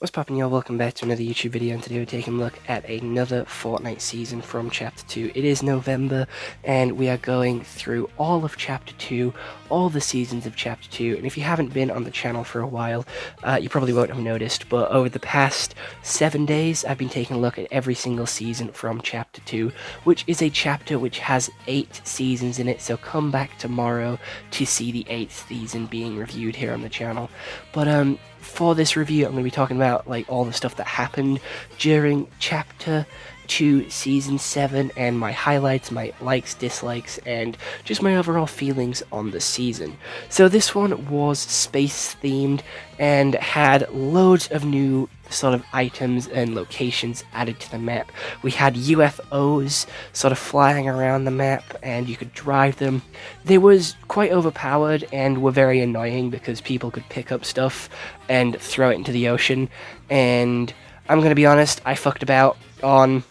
What's poppin', y'all? Welcome back to another YouTube video, and today we're taking a look at another Fortnite season from Chapter 2. It is November, and we are going through all of Chapter 2, all the seasons of Chapter 2, and if you haven't been on the channel for a while, you probably won't have noticed, but over the past 7 days, I've been taking a look at every single season from Chapter 2, which is a chapter which has 8 seasons in it, so come back tomorrow to see the 8th season being reviewed here on the channel. But, for this review, I'm going to be talking about like all the stuff that happened during Chapter 2 Season 7 and my highlights, my likes, dislikes, and just my overall feelings on the season. So this one was space themed and had loads of new sort of items and locations added to the map. We had UFOs sort of flying around the map and you could drive them. They was quite overpowered and were very annoying because people could pick up stuff and throw it into the ocean, and I'm gonna be honest, I fucked about on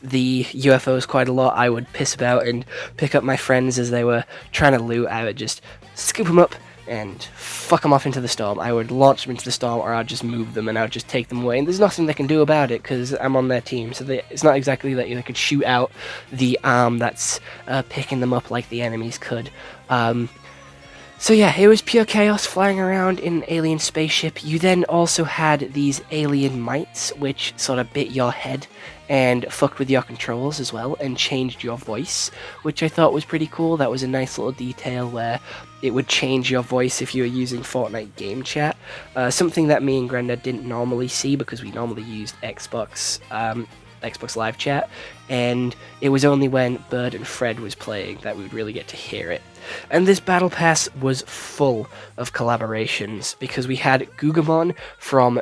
the UFOs quite a lot. I would piss about and pick up my friends as they were trying to loot. I would just scoop them up and fuck them off into the storm. I would launch them into the storm, or I'd just move them and I'd just take them away. And there's nothing they can do about it because I'm on their team. So it's not exactly that they could shoot out the arm that's picking them up like the enemies could. So yeah, it was pure chaos flying around in an alien spaceship. You then also had these alien mites, which sort of bit your head and fucked with your controls as well, and changed your voice, which I thought was pretty cool. That was a nice little detail where it would change your voice if you were using Fortnite game chat. Something that me and Grandad didn't normally see because we normally used Xbox Live Chat, and it was only when Bird and Fred was playing that we would really get to hear it. And this Battle Pass was full of collaborations because we had Gugamon from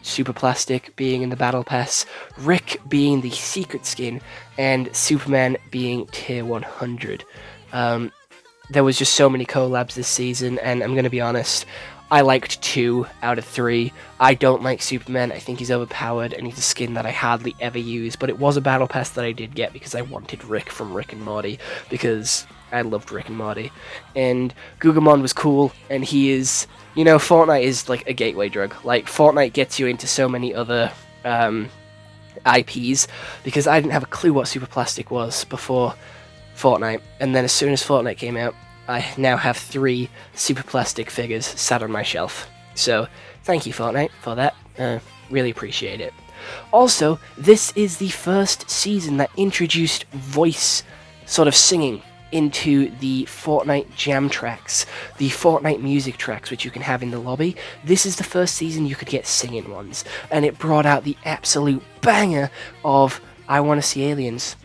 Super Plastic being in the Battle Pass, Rick being the secret skin, and Superman being tier 100. There was just so many collabs this season, and I'm going to be honest, I liked 2 out of 3. I don't like Superman. I think he's overpowered and he's a skin that I hardly ever use, but it was a battle pass that I did get because I wanted Rick from Rick and Morty, because I loved Rick and Morty. And Gugamon was cool, and he is, you know, Fortnite is like a gateway drug. Like, Fortnite gets you into so many other IPs, because I didn't have a clue what Super Plastic was before Fortnite, and then as soon as Fortnite came out, I now have 3 Super Plastic figures sat on my shelf. So, thank you Fortnite for that. Really appreciate it. Also, this is the first season that introduced voice sort of singing into the Fortnite jam tracks, the Fortnite music tracks which you can have in the lobby. This is the first season you could get singing ones, and it brought out the absolute banger of I Wanna See Aliens.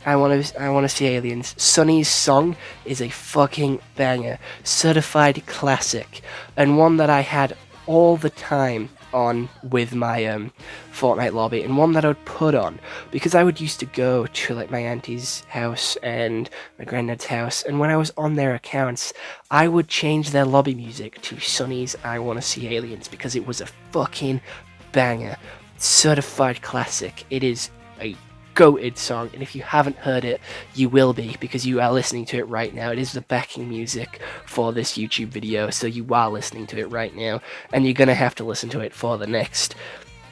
I wanna see aliens. Sunny's song is a fucking banger, certified classic, and one that I had all the time on with my Fortnite lobby, and one that I would put on because I would used to go to like my auntie's house and my granddad's house, and when I was on their accounts, I would change their lobby music to Sunny's I Wanna See Aliens because it was a fucking banger, certified classic. It is a goated song, and if you haven't heard it, you will be, because you are listening to it right now. It is the backing music for this YouTube video, so you are listening to it right now, and you're gonna have to listen to it for the next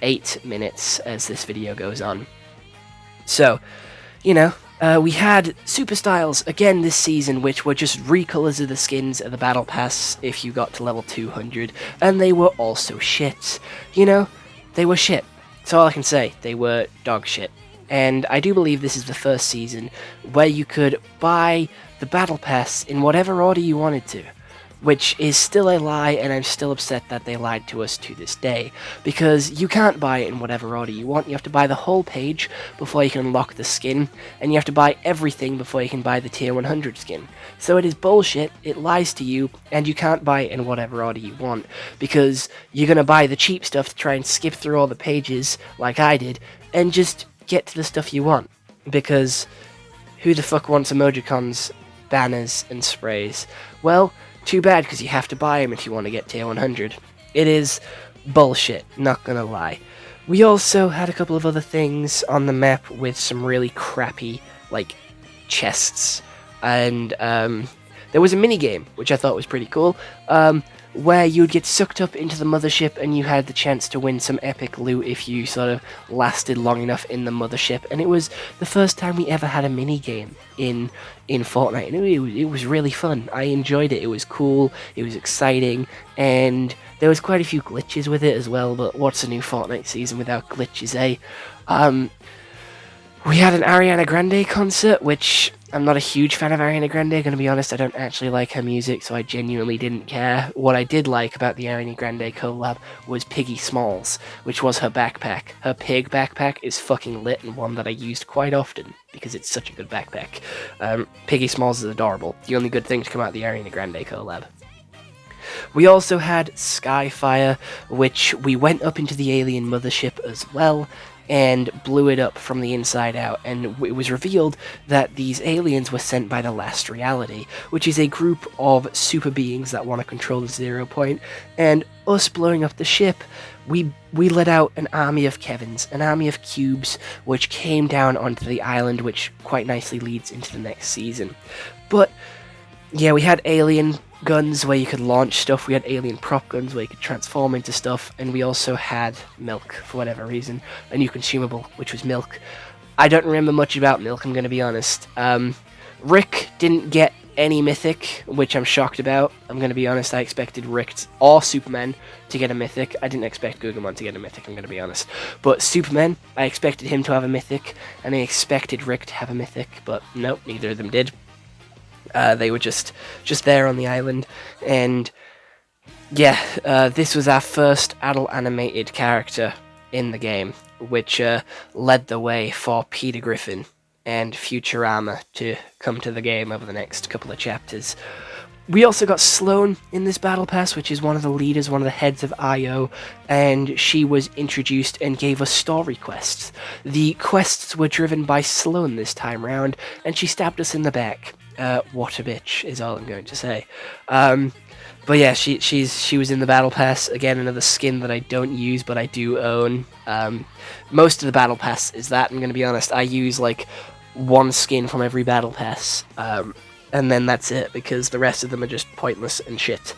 8 minutes as this video goes on. So, you know, we had Super Styles again this season, which were just recolors of the skins of the Battle Pass if you got to level 200, and they were also shit. You know, they were shit. That's all I can say. They were dog shit. And I do believe this is the first season where you could buy the Battle Pass in whatever order you wanted to, which is still a lie, and I'm still upset that they lied to us to this day, because you can't buy it in whatever order you want. You have to buy the whole page before you can unlock the skin, and you have to buy everything before you can buy the tier 100 skin. So it is bullshit, it lies to you, and you can't buy it in whatever order you want, because you're gonna buy the cheap stuff to try and skip through all the pages, like I did, and just get to the stuff you want, because who the fuck wants emojicons, banners, and sprays? Well, too bad, because you have to buy them if you want to get tier 100. It is bullshit, not gonna lie. We also had a couple of other things on the map with some really crappy, like, chests, and there was a minigame, which I thought was pretty cool. where you would get sucked up into the mothership and you had the chance to win some epic loot if you sort of lasted long enough in the mothership. And it was the first time we ever had a mini game in Fortnite, and it was really fun. I enjoyed it. It was cool, it was exciting, and there was quite a few glitches with it as well, but what's a new Fortnite season without glitches, eh? We had an Ariana Grande concert, which I'm not a huge fan of Ariana Grande, gonna be honest. I don't actually like her music, so I genuinely didn't care. What I did like about the Ariana Grande collab was Piggy Smalls, which was her backpack. Her pig backpack is fucking lit and one that I used quite often, because it's such a good backpack. Piggy Smalls is adorable. The only good thing to come out of the Ariana Grande collab. We also had Skyfire, which we went up into the alien mothership as well, and blew it up from the inside out, and it was revealed that these aliens were sent by the Last Reality, which is a group of super beings that want to control the 0 point, and us blowing up the ship, we let out an army of Kevins, an army of cubes, which came down onto the island, which quite nicely leads into the next season. But yeah, we had alien guns where you could launch stuff, we had alien prop guns where you could transform into stuff, and we also had milk, for whatever reason, a new consumable, which was milk. I don't remember much about milk, I'm going to be honest. Rick didn't get any mythic, which I'm shocked about. I'm going to be honest, I expected Rick or Superman to get a mythic. I didn't expect Gugamon to get a mythic, I'm going to be honest. But Superman, I expected him to have a mythic, and I expected Rick to have a mythic, but nope, neither of them did. They were just there on the island, and yeah, this was our first adult animated character in the game, which led the way for Peter Griffin and Futurama to come to the game over the next couple of chapters. We also got Sloane in this battle pass, which is one of the leaders, one of the heads of IO, and she was introduced and gave us story quests. The quests were driven by Sloane this time round, and she stabbed us in the back. What a bitch is all I'm going to say. But yeah, she was in the battle pass. Again, another skin that I don't use, but I do own. Most of the battle pass is that, I'm going to be honest. I use like one skin from every battle pass, and then that's it, because the rest of them are just pointless and shit.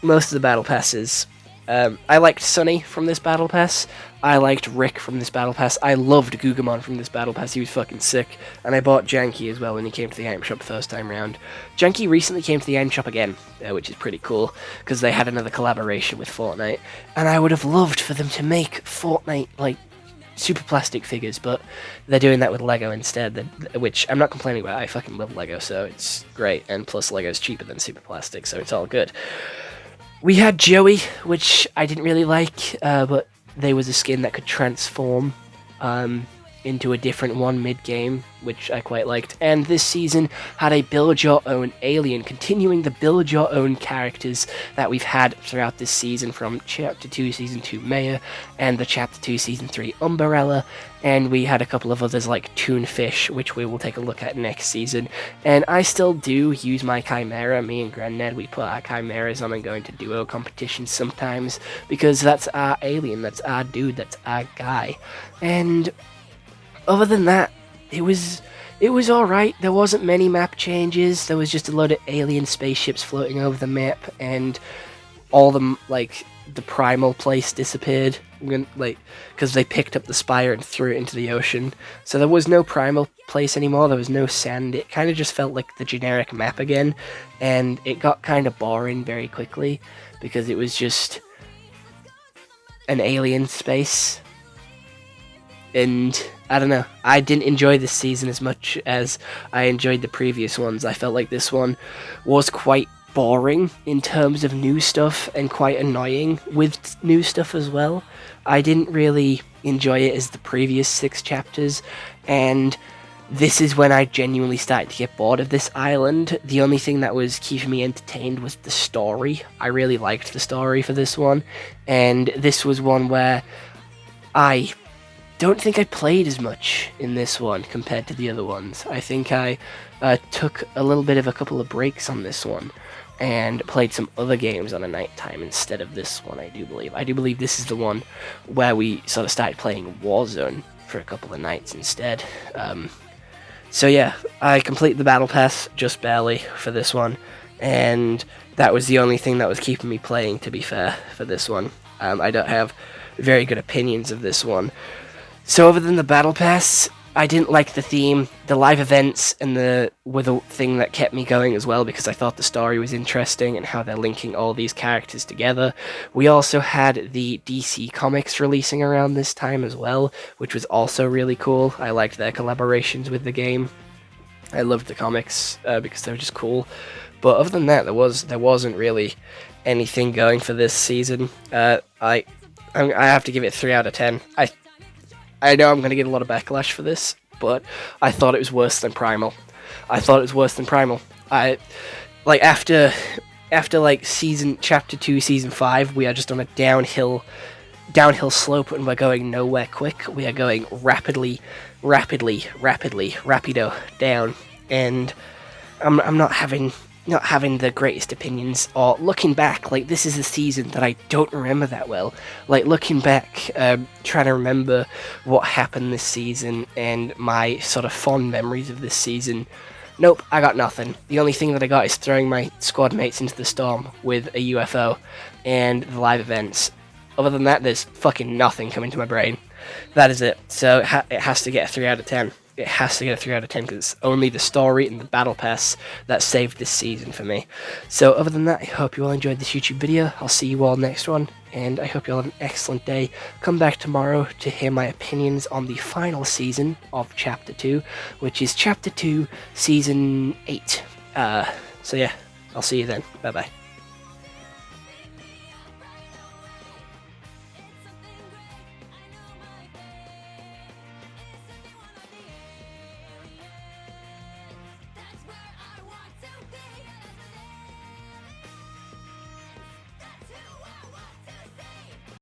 Most of the battle passes, I liked Sunny from this battle pass. I liked Rick from this battle pass. I loved Gugamon from this battle pass. He was fucking sick. And I bought Janky as well when he came to the item shop first time round. Janky recently came to the item shop again, which is pretty cool, because they had another collaboration with Fortnite. And I would have loved for them to make Fortnite, like, super plastic figures, but they're doing that with Lego instead, which I'm not complaining about. I fucking love Lego, so it's great. And plus, Lego's cheaper than super plastic, so it's all good. We had Joey, which I didn't really like, but there was a skin that could transform into a different one mid-game, which I quite liked. And this season had a build-your-own alien, continuing the build-your-own characters that we've had throughout this season, from Chapter 2, Season 2 Maya, and the Chapter 2, Season 3 Umbrella, and we had a couple of others like Toonfish, which we will take a look at next season. And I still do use my Chimera. Me and Granddad, we put our Chimeras on and go into duo competitions sometimes, because that's our alien, that's our dude, that's our guy. And other than that, it was alright. There wasn't many map changes. There was just a load of alien spaceships floating over the map, and all the, like, the primal place disappeared, because they picked up the spire and threw it into the ocean. So there was no primal place anymore. There was no sand. It kind of just felt like the generic map again, and it got kind of boring very quickly, because it was just an alien space. And I don't know, I didn't enjoy this season as much as I enjoyed the previous ones. I felt like this one was quite boring in terms of new stuff, and quite annoying with new stuff as well. I didn't really enjoy it as the previous 6 chapters, and this is when I genuinely started to get bored of this island. The only thing that was keeping me entertained was the story. I really liked the story for this one, and this was one where I don't think I played as much in this one compared to the other ones. I think I took a little bit of a couple of breaks on this one and played some other games on a nighttime instead of this one, I do believe. I do believe this is the one where we sort of started playing Warzone for a couple of nights instead. So yeah, I completed the Battle Pass just barely for this one, and that was the only thing that was keeping me playing, to be fair, for this one. I don't have very good opinions of this one. So other than the Battle Pass, I didn't like the theme. The live events and were the thing that kept me going as well, because I thought the story was interesting and how they're linking all these characters together. We also had the DC Comics releasing around this time as well, which was also really cool. I liked their collaborations with the game. I loved the comics because they were just cool. But other than that, there wasn't really anything going for this season. I have to give it 3 out of 10. I know I'm going to get a lot of backlash for this, but I thought it was worse than Primal. Like after like chapter 2, season 5, we are just on a downhill slope, and we're going nowhere quick. We are going rapido down, and I'm not having the greatest opinions. Or looking back, like, this is a season that I don't remember that well. Like, looking back, trying to remember what happened this season and my sort of fond memories of this season. Nope, I got nothing. The only thing that I got is throwing my squad mates into the storm with a UFO and the live events. Other than that, there's fucking nothing coming to my brain. That is it. So it has to get a 3 out of 10. It has to get a 3 out of 10 because it's only the story and the Battle Pass that saved this season for me. So other than that, I hope you all enjoyed this YouTube video. I'll see you all next one, and I hope you all have an excellent day. Come back tomorrow to hear my opinions on the final season of Chapter 2, which is Chapter 2, Season 8. So yeah, I'll see you then. Bye-bye.